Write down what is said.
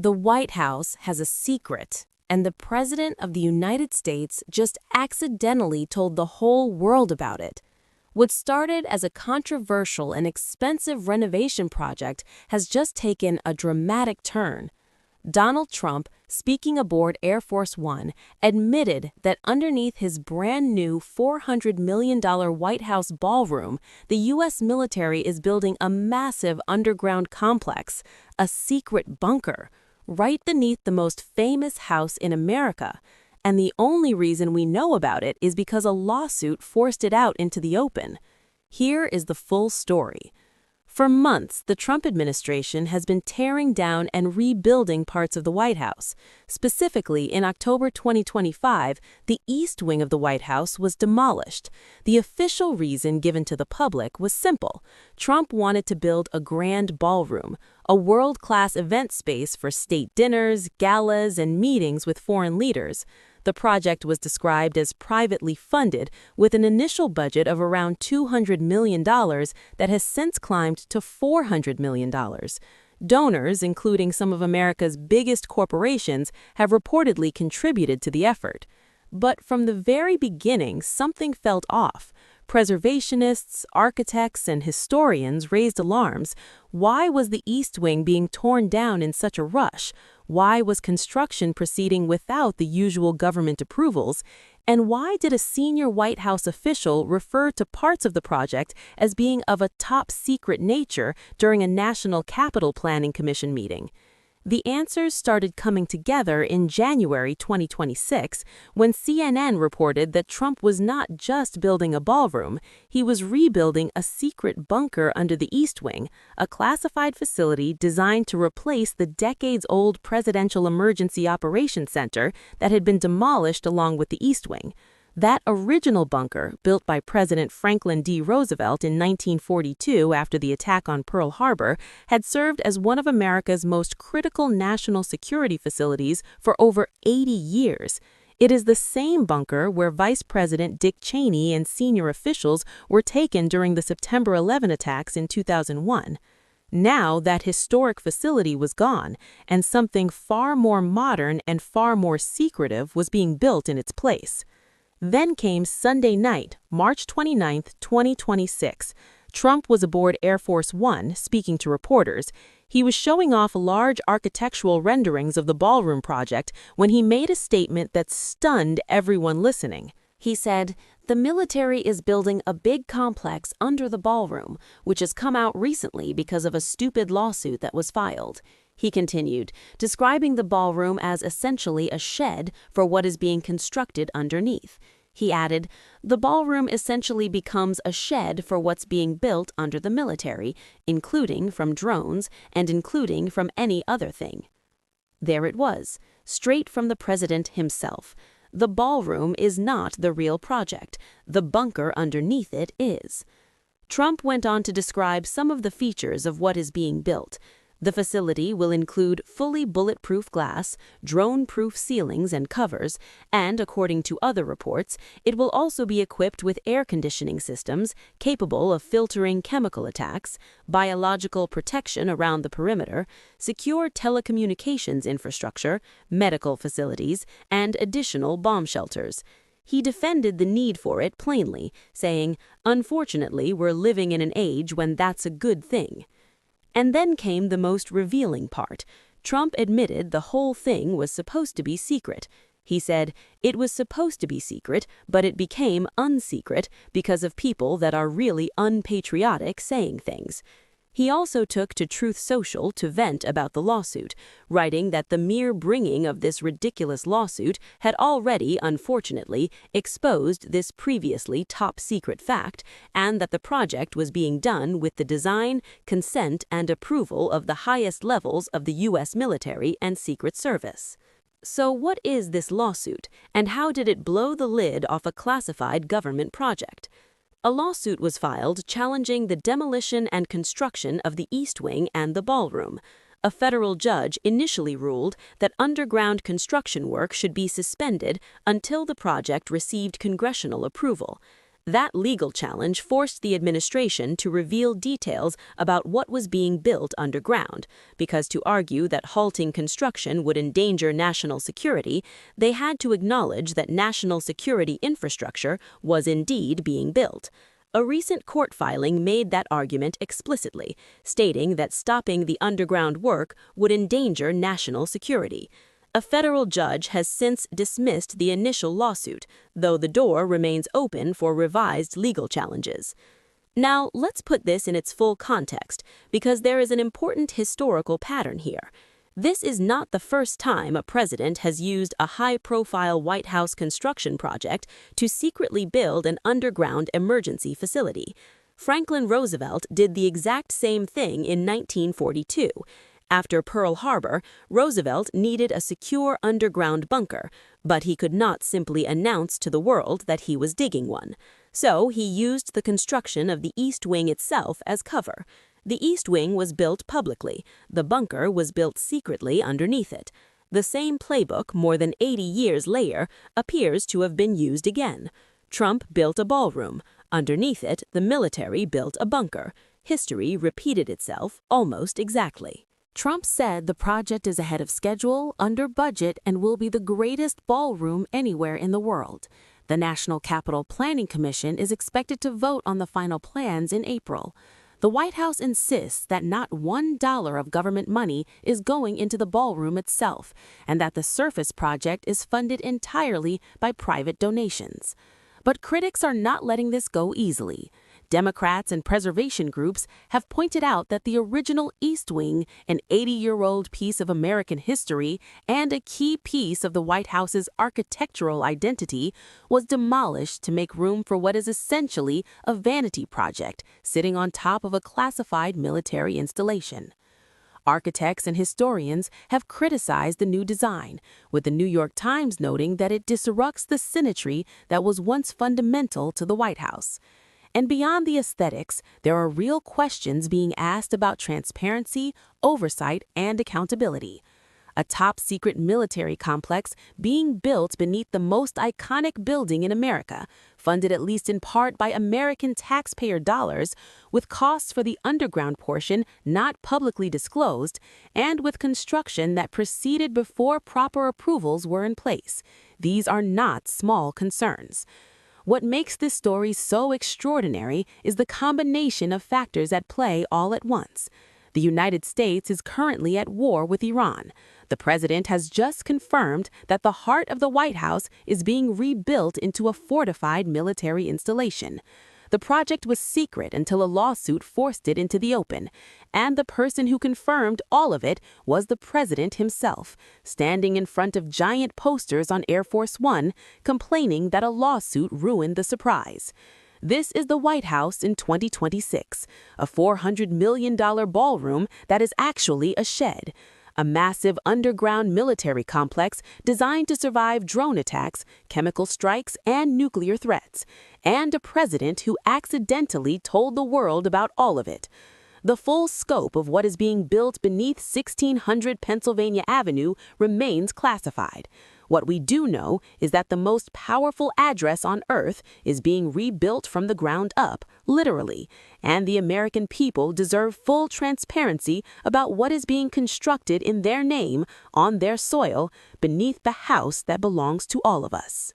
The White House has a secret, and the President of the United States just accidentally told the whole world about it. What started as a controversial and expensive renovation project has just taken a dramatic turn. Donald Trump, speaking aboard Air Force One, admitted that underneath his brand new $400 million White House ballroom, the U.S. military is building a massive underground complex, a secret bunker, right beneath the most famous house in America. And the only reason we know about it is because a lawsuit forced it out into the open. Here is the full story. For months, the Trump administration has been tearing down and rebuilding parts of the White House. Specifically, in October 2025, the East Wing of the White House was demolished. The official reason given to the public was simple. Trump wanted to build a grand ballroom, a world-class event space for state dinners, galas, and meetings with foreign leaders. The project was described as privately funded, with an initial budget of around $200 million that has since climbed to $400 million. Donors, including some of America's biggest corporations, have reportedly contributed to the effort. But from the very beginning, something felt off. Preservationists, architects, and historians raised alarms. Why was the East Wing being torn down in such a rush? Why was construction proceeding without the usual government approvals? And why did a senior White House official refer to parts of the project as being of a top-secret nature during a National Capital Planning Commission meeting? The answers started coming together in January 2026 when CNN reported that Trump was not just building a ballroom, he was rebuilding a secret bunker under the East Wing, a classified facility designed to replace the decades-old Presidential Emergency Operations Center that had been demolished along with the East Wing. That original bunker, built by President Franklin D. Roosevelt in 1942 after the attack on Pearl Harbor, had served as one of America's most critical national security facilities for over 80 years. It is the same bunker where Vice President Dick Cheney and senior officials were taken during the September 11 attacks in 2001. Now that historic facility was gone, and something far more modern and far more secretive was being built in its place. Then came Sunday night, March 29, 2026. Trump was aboard Air Force One, speaking to reporters. He was showing off large architectural renderings of the ballroom project when he made a statement that stunned everyone listening. He said, "The military is building a big complex under the ballroom, which has come out recently because of a stupid lawsuit that was filed." He continued, describing the ballroom as essentially a shed for what is being constructed underneath. He added, "The ballroom essentially becomes a shed for what's being built under the military, including from drones and including from any other thing." There it was, straight from the president himself. The ballroom is not the real project. The bunker underneath it is. Trump went on to describe some of the features of what is being built. The facility will include fully bulletproof glass, drone-proof ceilings and covers, and, according to other reports, it will also be equipped with air conditioning systems capable of filtering chemical attacks, biological protection around the perimeter, secure telecommunications infrastructure, medical facilities, and additional bomb shelters. He defended the need for it plainly, saying, "Unfortunately, we're living in an age when that's a good thing." And then came the most revealing part. Trump admitted the whole thing was supposed to be secret. He said, "It was supposed to be secret, but it became unsecret because of people that are really unpatriotic saying things." He also took to Truth Social to vent about the lawsuit, writing that the mere bringing of this ridiculous lawsuit had already, unfortunately, exposed this previously top-secret fact, and that the project was being done with the design, consent, and approval of the highest levels of the U.S. military and Secret Service. So what is this lawsuit, and how did it blow the lid off a classified government project? A lawsuit was filed challenging the demolition and construction of the East Wing and the ballroom. A federal judge initially ruled that underground construction work should be suspended until the project received congressional approval. That legal challenge forced the administration to reveal details about what was being built underground, because to argue that halting construction would endanger national security, they had to acknowledge that national security infrastructure was indeed being built. A recent court filing made that argument explicitly, stating that stopping the underground work would endanger national security. A federal judge has since dismissed the initial lawsuit, though the door remains open for revised legal challenges. Now, let's put this in its full context, because there is an important historical pattern here. This is not the first time a president has used a high-profile White House construction project to secretly build an underground emergency facility. Franklin Roosevelt did the exact same thing in 1942. After Pearl Harbor, Roosevelt needed a secure underground bunker, but he could not simply announce to the world that he was digging one. So he used the construction of the East Wing itself as cover. The East Wing was built publicly. The bunker was built secretly underneath it. The same playbook, more than 80 years later, appears to have been used again. Trump built a ballroom. Underneath it, the military built a bunker. History repeated itself almost exactly. Trump said the project is ahead of schedule, under budget, and will be the greatest ballroom anywhere in the world. The National Capital Planning Commission is expected to vote on the final plans in April. The White House insists that not $1 of government money is going into the ballroom itself, and that the surface project is funded entirely by private donations. But critics are not letting this go easily. Democrats and preservation groups have pointed out that the original East Wing, an 80-year-old piece of American history and a key piece of the White House's architectural identity, was demolished to make room for what is essentially a vanity project sitting on top of a classified military installation. Architects and historians have criticized the new design, with the New York Times noting that it disrupts the symmetry that was once fundamental to the White House. And beyond the aesthetics, there are real questions being asked about transparency, oversight, and accountability. A top-secret military complex being built beneath the most iconic building in America, funded at least in part by American taxpayer dollars, with costs for the underground portion not publicly disclosed, and with construction that proceeded before proper approvals were in place. These are not small concerns. What makes this story so extraordinary is the combination of factors at play all at once. The United States is currently at war with Iran. The president has just confirmed that the heart of the White House is being rebuilt into a fortified military installation. The project was secret until a lawsuit forced it into the open, and the person who confirmed all of it was the president himself, standing in front of giant posters on Air Force One, complaining that a lawsuit ruined the surprise. This is the White House in 2026, a $400 million ballroom that is actually a shed. A massive underground military complex designed to survive drone attacks, chemical strikes, and nuclear threats, and a president who accidentally told the world about all of it. The full scope of what is being built beneath 1600 Pennsylvania Avenue remains classified. What we do know is that the most powerful address on Earth is being rebuilt from the ground up, literally, and the American people deserve full transparency about what is being constructed in their name, on their soil, beneath the house that belongs to all of us.